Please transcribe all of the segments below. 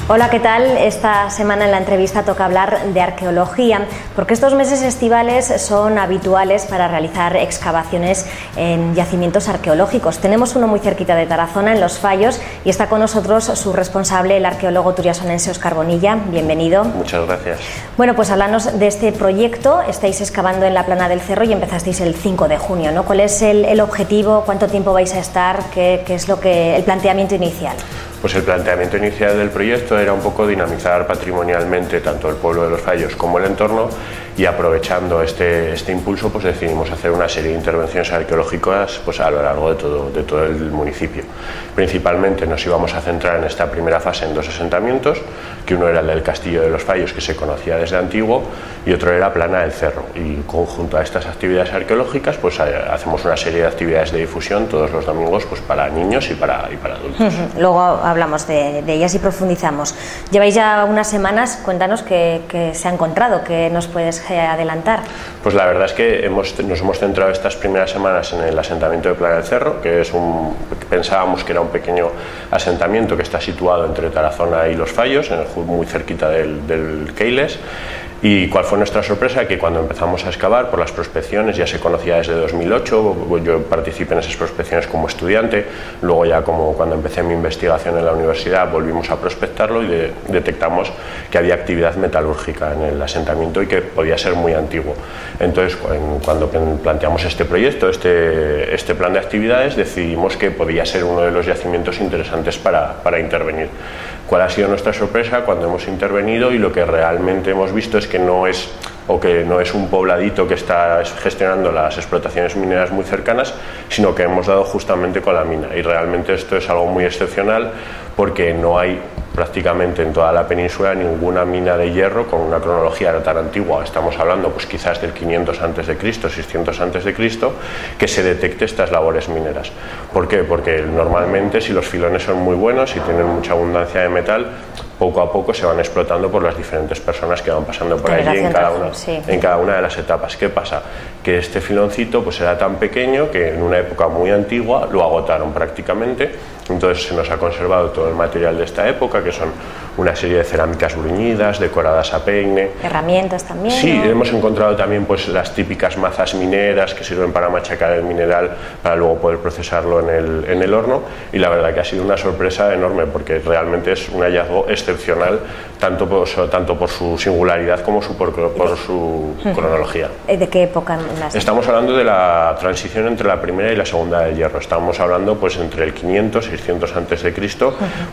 Hola, ¿qué tal? Esta semana en la entrevista toca hablar de arqueología, porque estos meses estivales son habituales para realizar excavaciones en yacimientos arqueológicos. Tenemos uno muy cerquita de Tarazona, en Los Fallos, y está con nosotros su responsable, el arqueólogo turiasonense Óscar Bonilla. Bienvenido. Muchas gracias. Bueno, pues háblanos de este proyecto. Estáis excavando en la Plana del Cerro y empezasteis el 5 de junio, ¿no? ¿Cuál es el objetivo? ¿Cuánto tiempo vais a estar? ¿Qué es el planteamiento inicial? Pues el planteamiento inicial del proyecto era un poco dinamizar patrimonialmente tanto el pueblo de Los Fallos como el entorno, y aprovechando este impulso pues decidimos hacer una serie de intervenciones arqueológicas pues a lo largo de todo el municipio. Principalmente nos íbamos a centrar en esta primera fase en dos asentamientos, que uno era el del Castillo de Los Fallos, que se conocía desde antiguo, y otro era Plana del Cerro, y conjunto a estas actividades arqueológicas pues hacemos una serie de actividades de difusión todos los domingos pues para niños y para adultos. Luego hablamos de ellas y profundizamos. Lleváis ya unas semanas, cuéntanos qué se ha encontrado, qué nos puedes adelantar. Pues la verdad es que nos hemos centrado estas primeras semanas en el asentamiento de Plana del Cerro, que es pensábamos que era un pequeño asentamiento que está situado entre Tarazona y Los Fallos, muy cerquita del Keiles. ¿Y cuál fue nuestra sorpresa? Que cuando empezamos a excavar por las prospecciones, ya se conocía desde 2008, yo participé en esas prospecciones como estudiante, luego ya como cuando empecé mi investigación en la universidad volvimos a prospectarlo y detectamos que había actividad metalúrgica en el asentamiento y que podía ser muy antiguo. Entonces cuando planteamos este proyecto, este plan de actividades, decidimos que podía ser uno de los yacimientos interesantes para intervenir. ¿Cuál ha sido nuestra sorpresa cuando hemos intervenido? Y lo que realmente hemos visto es que no es un pobladito que está gestionando las explotaciones mineras muy cercanas, sino que hemos dado justamente con la mina, y realmente esto es algo muy excepcional porque no hay prácticamente en toda la península ninguna mina de hierro con una cronología no tan antigua. Estamos hablando pues quizás del 500 a.C., 600 a.C., que se detecte estas labores mineras. ¿Por qué? Porque normalmente si los filones son muy buenos y tienen mucha abundancia de metal, poco a poco se van explotando por las diferentes personas que van pasando por allí en cada una de las etapas. ¿Qué pasa? Que este filoncito pues era tan pequeño que en una época muy antigua lo agotaron prácticamente. Entonces se nos ha conservado todo el material de esta época, que son una serie de cerámicas bruñidas, decoradas a peine. Herramientas también. Sí, ¿no? Hemos encontrado también pues las típicas mazas mineras que sirven para machacar el mineral para luego poder procesarlo en el horno, y la verdad que ha sido una sorpresa enorme porque realmente es un hallazgo excepcional tanto por su singularidad como por su cronología. ¿De qué época? Estamos hablando de la transición entre la primera y la segunda del hierro. Estamos hablando pues entre el 500 y 600 a.C.,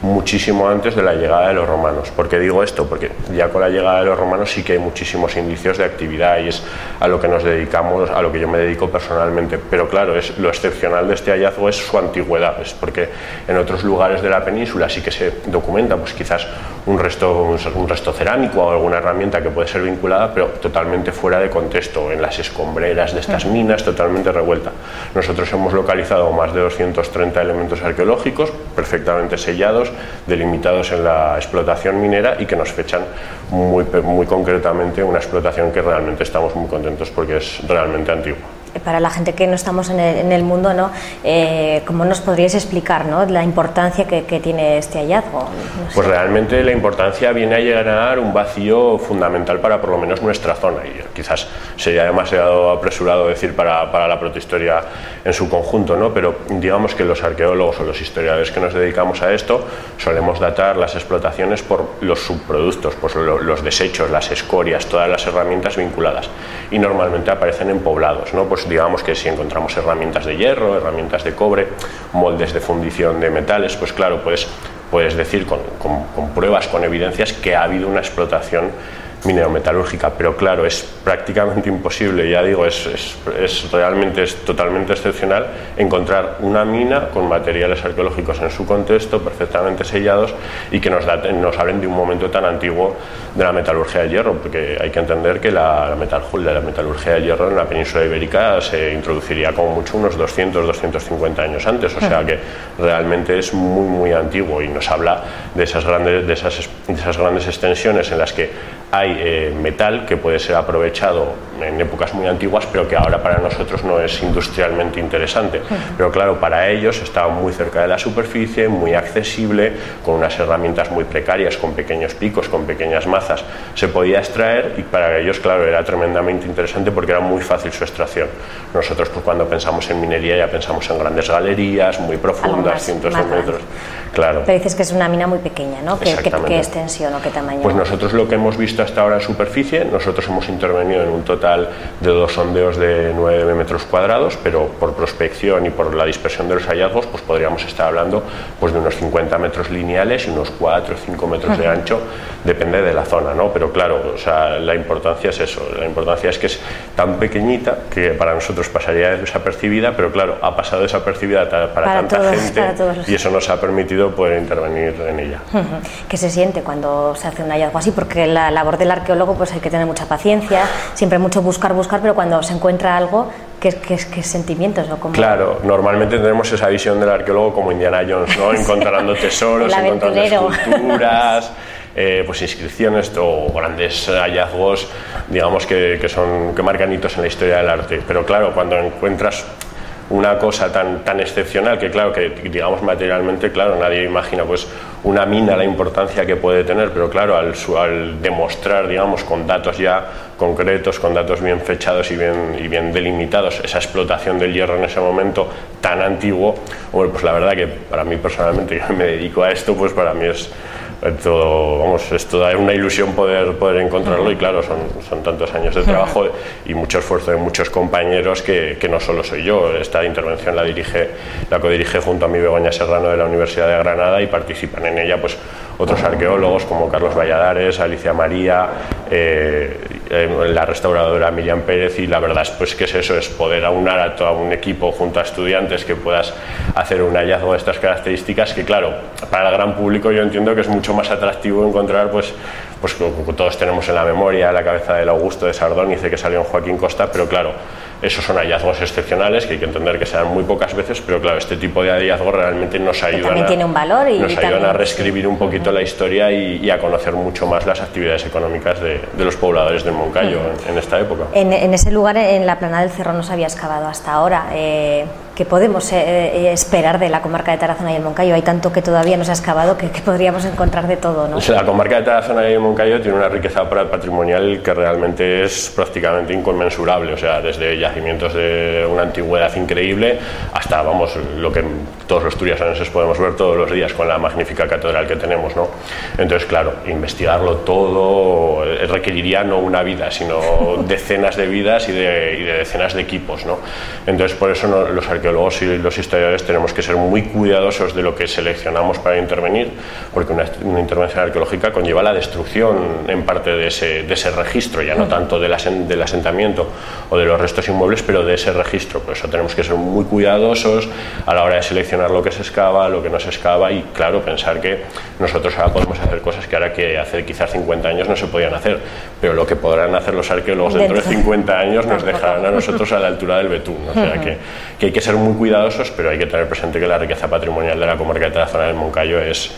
muchísimo antes de la llegada de los romanos. ¿Por qué digo esto? Porque ya con la llegada de los romanos sí que hay muchísimos indicios de actividad, y es a lo que nos dedicamos, a lo que yo me dedico personalmente. Pero claro, lo excepcional de este hallazgo es su antigüedad, es porque en otros lugares de la península sí que se documenta pues quizás un resto cerámico o alguna herramienta que puede ser vinculada, pero totalmente fuera de contexto, en las escombreras de estas minas, totalmente revuelta. Nosotros hemos localizado más de 230 elementos arqueológicos perfectamente sellados, delimitados en la explotación minera, y que nos fechan muy concretamente una explotación que realmente estamos muy contentos porque es realmente antigua. Para la gente que no estamos en el mundo, ¿no? ¿Cómo nos podríais explicar, ¿no?, la importancia que tiene este hallazgo? No sé. Pues realmente la importancia viene a llenar un vacío fundamental para por lo menos nuestra zona, y quizás sería demasiado apresurado decir para la protohistoria en su conjunto, ¿no? Pero digamos que los arqueólogos o los historiadores que nos dedicamos a esto solemos datar las explotaciones por los subproductos, pues los desechos, las escorias, todas las herramientas vinculadas, y normalmente aparecen en poblados, ¿no? Pues digamos que si encontramos herramientas de hierro, herramientas de cobre, moldes de fundición de metales, pues claro, puedes decir con pruebas, con evidencias, que ha habido una explotación minero-metalúrgica, pero claro, es prácticamente imposible, ya digo, realmente es totalmente excepcional encontrar una mina con materiales arqueológicos en su contexto, perfectamente sellados, y que nos hablen de un momento tan antiguo de la metalurgia del hierro, porque hay que entender que la metalurgia del hierro en la península ibérica se introduciría como mucho unos 200-250 años antes, o sea que realmente es muy antiguo, y nos habla de esas grandes extensiones en las que hay metal que puede ser aprovechado en épocas muy antiguas, pero que ahora para nosotros no es industrialmente interesante. Pero claro, para ellos estaba muy cerca de la superficie, muy accesible, con unas herramientas muy precarias, con pequeños picos, con pequeñas mazas, se podía extraer, y para ellos, claro, era tremendamente interesante porque era muy fácil su extracción. Nosotros, pues, cuando pensamos en minería ya pensamos en grandes galerías, muy profundas, cientos de metros. Claro. Pero dices que es una mina muy pequeña, ¿no? ¿Qué extensión o qué tamaño? Pues nosotros lo que hemos visto hasta ahora en superficie, nosotros hemos intervenido en un total de 2 sondeos de 9 metros cuadrados, pero por prospección y por la dispersión de los hallazgos, pues podríamos estar hablando, pues, de unos 50 metros lineales y unos 4 o 5 metros de ancho, depende de la zona, ¿no? Pero claro, o sea, la importancia es eso, la importancia es que es tan pequeñita que para nosotros pasaría desapercibida, pero claro, ha pasado desapercibida para tanta gente, y eso nos ha permitido poder intervenir en ella. ¿Qué se siente cuando se hace un hallazgo así? Porque la labor del arqueólogo, pues hay que tener mucha paciencia, siempre mucho buscar, pero cuando se encuentra algo, ¿qué sentimientos? ¿O cómo? Claro, normalmente tenemos esa visión del arqueólogo como Indiana Jones, ¿no? Encontrando tesoros, encontrando esculturas, pues inscripciones o grandes hallazgos, digamos, que marcan hitos en la historia del arte. Pero claro, cuando encuentras una cosa tan excepcional, que claro, que digamos materialmente, claro, nadie imagina pues una mina, la importancia que puede tener, pero claro, al demostrar, digamos, con datos ya concretos, con datos bien fechados y bien delimitados, esa explotación del hierro en ese momento tan antiguo, bueno, pues la verdad que para mí personalmente, yo me dedico a esto, pues para mí es toda una ilusión poder encontrarlo, y claro, son tantos años de trabajo y mucho esfuerzo de muchos compañeros que no solo soy yo. Esta intervención la codirige junto a mi Begoña Serrano de la Universidad de Granada, y participan en ella pues otros arqueólogos como Carlos Valladares, Alicia María, la restauradora Miriam Pérez, y la verdad es pues que es poder aunar a todo un equipo junto a estudiantes, que puedas hacer un hallazgo de estas características, que claro, para el gran público yo entiendo que es mucho más atractivo encontrar pues todos tenemos en la memoria la cabeza del Augusto de Sardónice que salió en Joaquín Costa, pero claro, esos son hallazgos excepcionales que hay que entender que se dan muy pocas veces, pero claro, este tipo de hallazgos realmente nos ayudan tiene un valor y nos ayudan a reescribir un poquito la historia y a conocer mucho más las actividades económicas de los pobladores del Moncayo en esta época. En ese lugar, en la Plana del Cerro, no se había excavado hasta ahora. ¿Qué podemos esperar de la comarca de Tarazona y el Moncayo? Hay tanto que todavía no se ha excavado que podríamos encontrar de todo, ¿no? La comarca de Tarazona y el Moncayo tiene una riqueza patrimonial que realmente es prácticamente inconmensurable, o sea, desde yacimientos de una antigüedad increíble hasta, vamos, lo que todos los turiasanenses podemos ver todos los días con la magnífica catedral que tenemos, ¿no? Entonces, claro, investigarlo todo requeriría no una vida, sino decenas de vidas y de decenas de equipos, ¿no? Entonces, por eso los arqueólogos y los historiadores tenemos que ser muy cuidadosos de lo que seleccionamos para intervenir, porque una intervención arqueológica conlleva la destrucción en parte de ese registro, ya no tanto del asentamiento o de los restos inmuebles, pero de ese registro. Por eso tenemos que ser muy cuidadosos a la hora de seleccionar lo que se excava, lo que no se excava, y claro, pensar que nosotros ahora podemos hacer cosas que ahora, que hace quizás 50 años no se podían hacer, pero lo que podrán hacer los arqueólogos dentro de 50 años nos dejarán a nosotros a la altura del betún. O sea que hay que ser muy cuidadosos, pero hay que tener presente que la riqueza patrimonial de la comarca de Tarazona del Moncayo es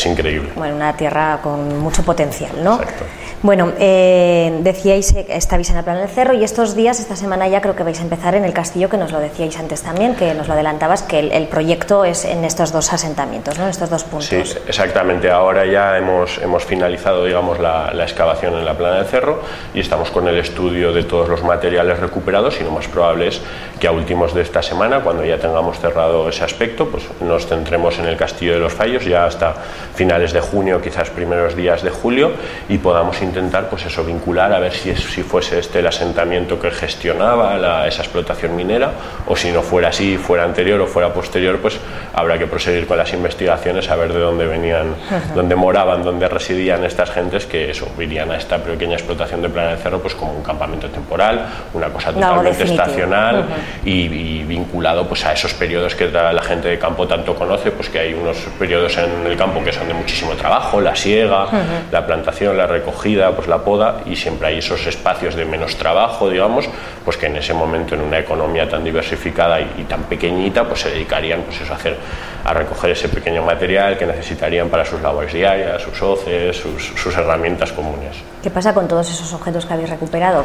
increíble. Bueno, una tierra con mucho potencial, ¿no? Exacto. Bueno, decíais que estabais en la Plana del Cerro, y estos días, esta semana ya creo que vais a empezar en el castillo, que nos lo decíais antes también, que nos lo adelantabas, que el proyecto es en estos dos asentamientos, ¿no? En estos dos puntos. Sí, exactamente. Ahora ya hemos finalizado, digamos, la excavación en la Plana del Cerro, y estamos con el estudio de todos los materiales recuperados, y lo más probable es que a últimos de esta semana, cuando ya tengamos cerrado ese aspecto, pues nos centremos en el Castillo de los Fallos ya hasta finales de junio, quizás primeros días de julio, y podamos intentar pues eso, vincular a ver si fuese este el asentamiento que gestionaba esa explotación minera, o si no fuera así, fuera anterior o fuera posterior, pues habrá que proseguir con las investigaciones a ver de dónde venían, dónde moraban, dónde residían estas gentes que irían a esta pequeña explotación de Plana del Cerro pues como un campamento temporal, una cosa totalmente estacional y vinculado pues a esos periodos que la gente de campo tanto conoce, pues que hay unos periodos en el campo porque son de muchísimo trabajo, la siega, la plantación, la recogida, pues la poda, y siempre hay esos espacios de menos trabajo, digamos, pues que en ese momento, en una economía tan diversificada y tan pequeñita, pues se dedicarían pues eso, a recoger ese pequeño material que necesitarían para sus labores diarias, sus hoces, sus herramientas comunes. ¿Qué pasa con todos esos objetos que habéis recuperado?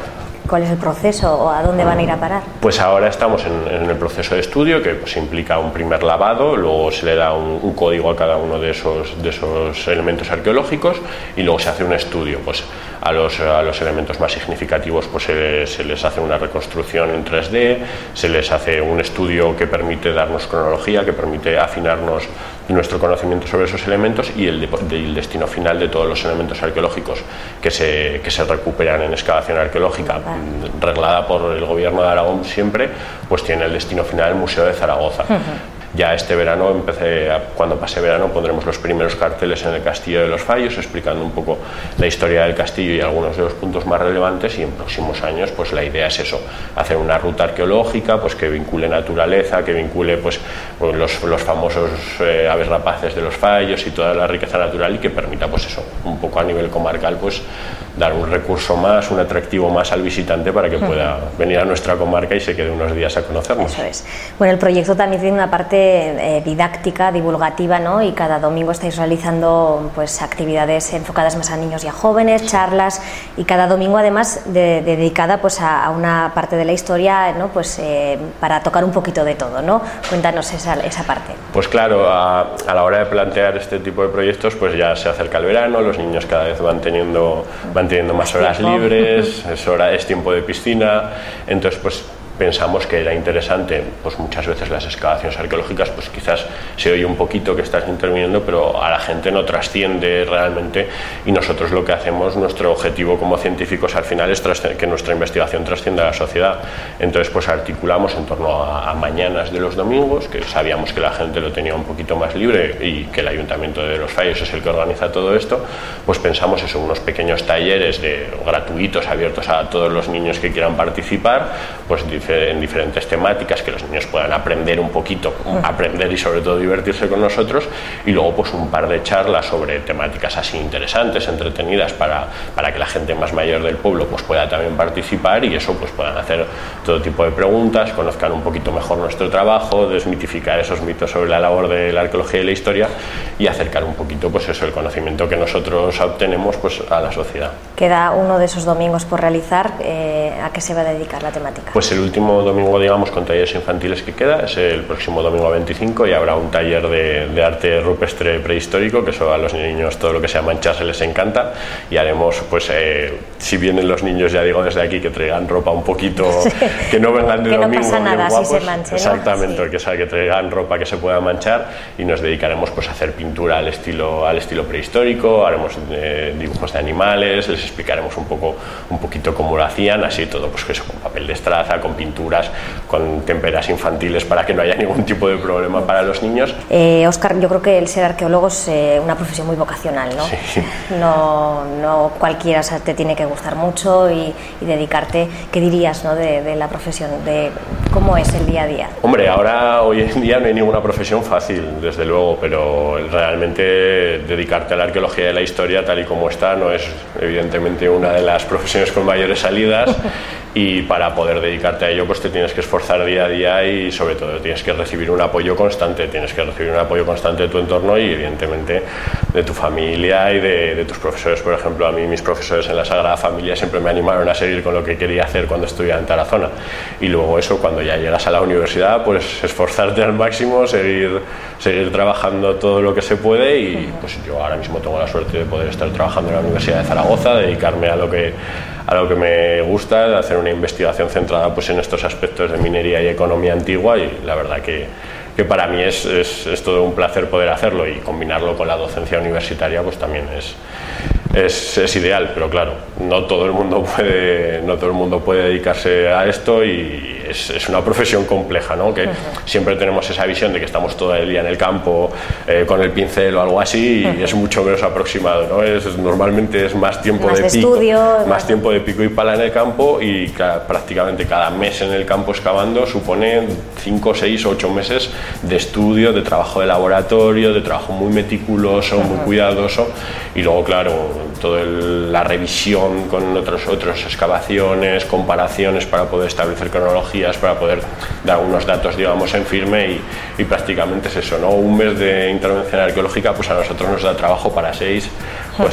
¿Cuál es el proceso o a dónde van a ir a parar? Pues ahora estamos en el proceso de estudio, que pues implica un primer lavado, luego se le da un código a cada uno de esos elementos arqueológicos, y luego se hace un estudio. Pues a los elementos más significativos pues se les hace una reconstrucción en 3D, se les hace un estudio que permite darnos cronología, que permite afinarnos nuestro conocimiento sobre esos elementos, y el destino final de todos los elementos arqueológicos que se recuperan en excavación arqueológica, reglada por el Gobierno de Aragón siempre, pues tiene el destino final el Museo de Zaragoza. Ya este verano, cuando pase verano, pondremos los primeros carteles en el Castillo de los Fallos, explicando un poco la historia del castillo y algunos de los puntos más relevantes, y en próximos años pues la idea es eso, hacer una ruta arqueológica pues que vincule naturaleza, que vincule pues los famosos aves rapaces de los Fallos y toda la riqueza natural, y que permita pues eso, un poco a nivel comarcal, pues dar un recurso más, un atractivo más al visitante para que pueda venir a nuestra comarca y se quede unos días a conocernos. Eso es. Bueno, el proyecto también tiene una parte didáctica, divulgativa, ¿no? Y cada domingo estáis realizando pues actividades enfocadas más a niños y a jóvenes, charlas, y cada domingo además dedicada pues a una parte de la historia, ¿no? Pues para tocar un poquito de todo, ¿no? Cuéntanos esa parte. Pues claro, a la hora de plantear este tipo de proyectos, pues ya se acerca el verano, los niños cada vez van teniendo más horas libres, es tiempo de piscina, entonces pues pensamos que era interesante, pues muchas veces las excavaciones arqueológicas pues quizás se oye un poquito que estás interviniendo, pero a la gente no trasciende realmente, y nosotros lo que hacemos, nuestro objetivo como científicos al final es que nuestra investigación trascienda a la sociedad. Entonces pues articulamos en torno a mañanas de los domingos, que sabíamos que la gente lo tenía un poquito más libre y que el Ayuntamiento de Los Fallos es el que organiza todo esto, pues pensamos eso, unos pequeños talleres gratuitos, abiertos a todos los niños que quieran participar, pues en diferentes temáticas, que los niños puedan aprender un poquito, aprender y sobre todo divertirse con nosotros, y luego pues un par de charlas sobre temáticas así interesantes, entretenidas, para que la gente más mayor del pueblo pues pueda también participar, y eso pues puedan hacer todo tipo de preguntas, conozcan un poquito mejor nuestro trabajo, desmitificar esos mitos sobre la labor de la arqueología y la historia, y acercar un poquito pues eso, el conocimiento que nosotros obtenemos pues a la sociedad. Queda uno de esos domingos por realizar. ¿A qué se va a dedicar la temática? Pues el último domingo, digamos, con talleres infantiles que queda es el próximo domingo 25, y habrá un taller de arte rupestre prehistórico, que eso a los niños, todo lo que sea mancharse les encanta, y haremos pues si vienen los niños, ya digo desde aquí, que traigan ropa un poquito, sí, que no vengan de que domingo no pasa nada guapos, si se manche, exactamente, ¿no? Sí. que traigan ropa que se pueda manchar, y nos dedicaremos pues a hacer pintura al estilo prehistórico, haremos dibujos de animales, les explicaremos un poquito cómo lo hacían, así todo pues eso, con papel de estraza, con pinturas, con témperas infantiles, para que no haya ningún tipo de problema para los niños. Óscar, yo creo que el ser arqueólogo es una profesión muy vocacional, ¿no? Sí. No cualquiera, o sea, te tiene que gustar mucho y dedicarte. ¿Qué dirías, ¿no? de la profesión, de cómo es el día a día? Hombre, hoy en día no hay ninguna profesión fácil, desde luego, pero realmente dedicarte a la arqueología y la historia tal y como está no es evidentemente una de las profesiones con mayores salidas, y para poder dedicarte a ello pues te tienes que esforzar día a día, y sobre todo tienes que recibir un apoyo constante, de tu entorno y evidentemente de tu familia y de tus profesores. Por ejemplo, a mí mis profesores en la Sagrada Familia siempre me animaron a seguir con lo que quería hacer cuando estudiaba en Tarazona, y luego eso, cuando ya llegas a la universidad, pues esforzarte al máximo, seguir trabajando todo lo que se puede, y pues yo ahora mismo tengo la suerte de poder estar trabajando en la Universidad de Zaragoza, dedicarme a lo que me gusta, de hacer una investigación centrada pues en estos aspectos de minería y economía antigua, y la verdad que para mí es todo un placer poder hacerlo, y combinarlo con la docencia universitaria pues también es ideal, pero claro, no todo el mundo puede dedicarse a esto, y es una profesión compleja, ¿no? Que siempre tenemos esa visión de que estamos todo el día en el campo con el pincel o algo así, y es mucho menos aproximado, ¿no? Normalmente es más tiempo de pico, más tiempo de pico y pala en el campo, y prácticamente cada mes en el campo excavando supone 5, 6, 8 meses de estudio, de trabajo de laboratorio, de trabajo muy meticuloso, muy cuidadoso, y luego, claro, toda la revisión con otras excavaciones, comparaciones para poder establecer cronologías, para poder dar unos datos, digamos, en firme, y prácticamente es eso, ¿no? Un mes de intervención arqueológica, pues a nosotros nos da trabajo para 6,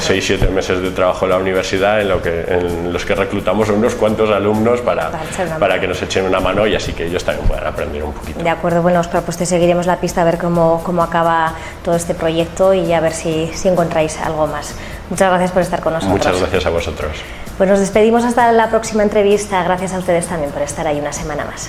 7 meses de trabajo en la universidad, en los que reclutamos a unos cuantos alumnos para que nos echen una mano, y así que ellos también puedan aprender un poquito. De acuerdo, bueno, Óscar, pues te seguiremos la pista a ver cómo acaba todo este proyecto, y a ver si encontráis algo más. Muchas gracias por estar con nosotros. Muchas gracias a vosotros. Pues nos despedimos hasta la próxima entrevista. Gracias a ustedes también por estar ahí una semana más.